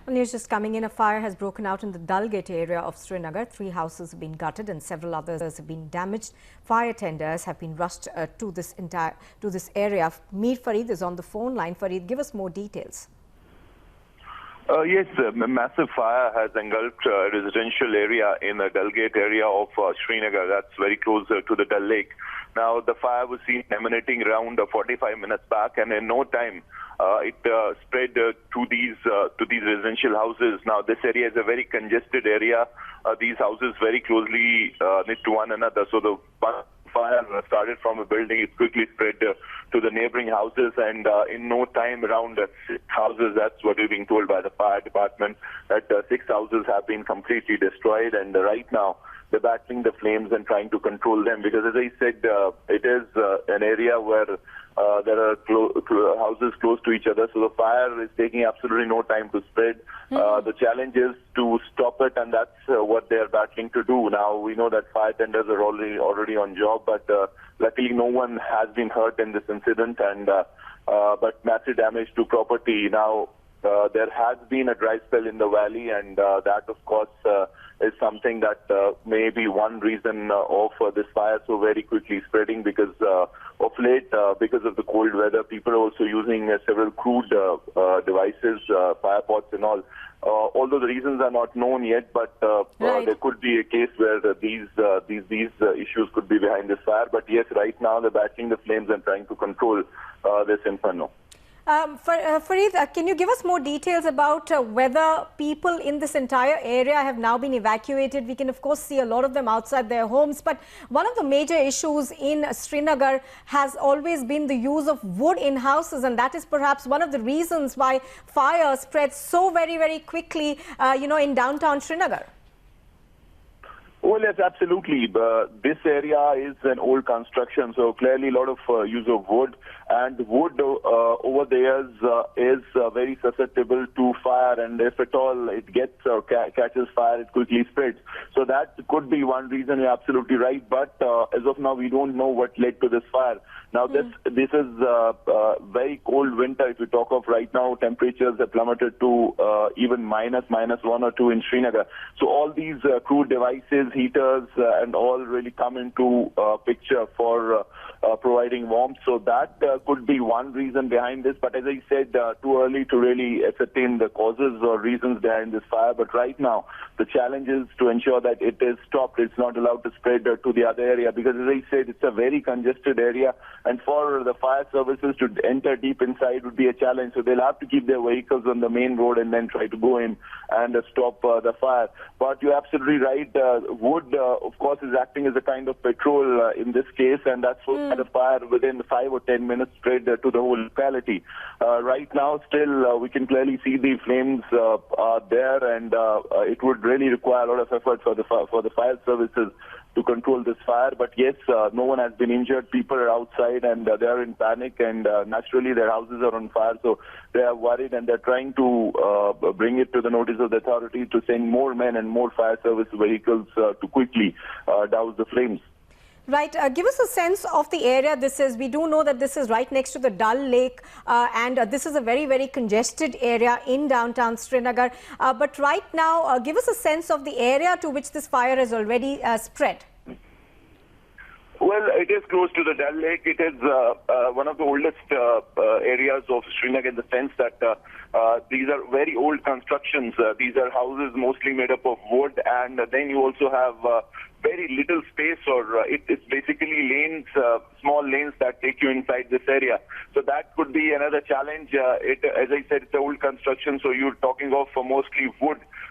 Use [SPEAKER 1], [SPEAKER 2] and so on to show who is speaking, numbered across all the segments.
[SPEAKER 1] Well, news just coming in, a fire has broken out in the Dalgate area of Srinagar. 3 houses have been gutted and several others have been damaged. Fire tenders have been rushed to this area. Mir Farid is on the phone line. Farid, give us more details.
[SPEAKER 2] Yes, a massive fire has engulfed a residential area in the Dalgate area of Srinagar. That's very close to the Dal Lake. Now, the fire was seen emanating around 45 minutes back, and in no time, it spread to these residential houses. Now, this area is a very congested area. These houses very closely knit to one another. So the fire started from a building, it quickly spread to the neighboring houses, and in no time, around 6 houses, that's what we're being told by the fire department, that 6 houses have been completely destroyed, and right now, they're battling the flames and trying to control them, because as I said, it is an area where there are houses close to each other, so the fire is taking absolutely no time to spread. The challenge is to stop it, and that's what they're battling to do. Now, we know that fire tenders are already on job, but luckily no one has been hurt in this incident, and but massive damage to property. Now, there has been a dry spell in the valley, and that, of course, is something that may be one reason of this fire so very quickly spreading, because of late, because of the cold weather, people are also using several crude devices, fire pots and all. Although the reasons are not known yet, but there could be a case where these issues could be behind this fire. But yes, right now they're battling the flames and trying to control this inferno.
[SPEAKER 1] Farid, can you give us more details about whether people in this entire area have now been evacuated? We can, of course, see a lot of them outside their homes. But one of the major issues in Srinagar has always been the use of wood in houses. And that is perhaps one of the reasons why fire spreads so very, very quickly, in downtown Srinagar.
[SPEAKER 2] Well, yes, absolutely. This area is an old construction, so clearly a lot of use of wood. And wood over the years is very susceptible to fire, and if at all it gets or catches fire, it quickly spreads. So that could be one reason. You're absolutely right. But as of now, we don't know what led to this fire. Now, this is very cold winter. If you talk of right now, temperatures have plummeted to even minus 1 or 2 in Srinagar. So all these crude devices, heaters, and all really come into picture for providing warmth. So that could be one reason behind this. But as I said, too early to really ascertain the causes or reasons behind this fire. But right now, the challenge is to ensure that it is stopped. It's not allowed to spread to the other area, because as I said, it's a very congested area. And for the fire services to enter deep inside would be a challenge. So they'll have to keep their vehicles on the main road and then try to go in and stop the fire. But you're absolutely right. Wood, of course, is acting as a kind of petrol in this case, and that's what the fire within 5 or 10 minutes spread to the whole locality. Right now, still, we can clearly see the flames are there, and it would really require a lot of effort for the fire services to control this fire. But yes, no one has been injured. People are outside and they are in panic, and naturally their houses are on fire, so they are worried, and they're trying to bring it to the notice of the authorities to send more men and more fire service vehicles to quickly douse the flames.
[SPEAKER 1] Right. Give us a sense of the area this is. We do know that this is right next to the Dal Lake, and this is a very, very congested area in downtown Srinagar. But right now, give us a sense of the area to which this fire has already spread.
[SPEAKER 2] Well, it is close to the Dal Lake. It is one of the oldest areas of Srinagar, in the sense that these are very old constructions. These are houses mostly made up of wood, and then you also have very little space, or it's basically lanes, small lanes that take you inside this area. So that could be another challenge. As I said, it's an old construction, so you're talking of mostly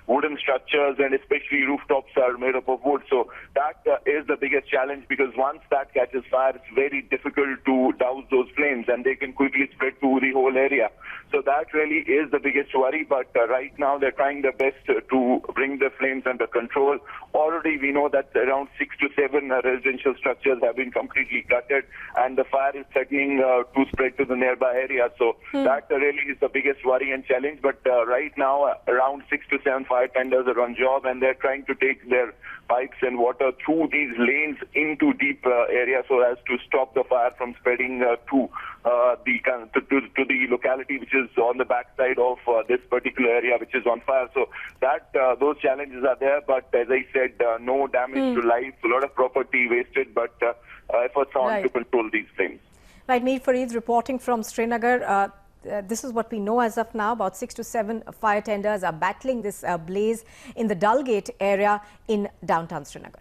[SPEAKER 2] wooden structures, and especially rooftops are made up of wood. So that is the biggest challenge, because once that catches fire, it's very difficult to douse those flames, and they can quickly spread to the whole area. So that really is the biggest worry. But right now, they're trying their best to bring the flames under control. Already, we know that around 6 to 7 residential structures have been completely gutted, and the fire is threatening to spread to the nearby area. So that really is the biggest worry and challenge. But right now, around 6 to 7 fire tenders are on job, and they're trying to take their pipes and water through these lanes into deep areas so as to stop the fire from spreading to the locality which is on the backside of this particular area which is on fire. So that those challenges are there, but as I said, no damage to life, a lot of property wasted, but efforts on to control these flames.
[SPEAKER 1] Right, Mir Fareed reporting from Srinagar. This is what we know as of now. About 6 to 7 fire tenders are battling this blaze in the Dalgate area in downtown Srinagar.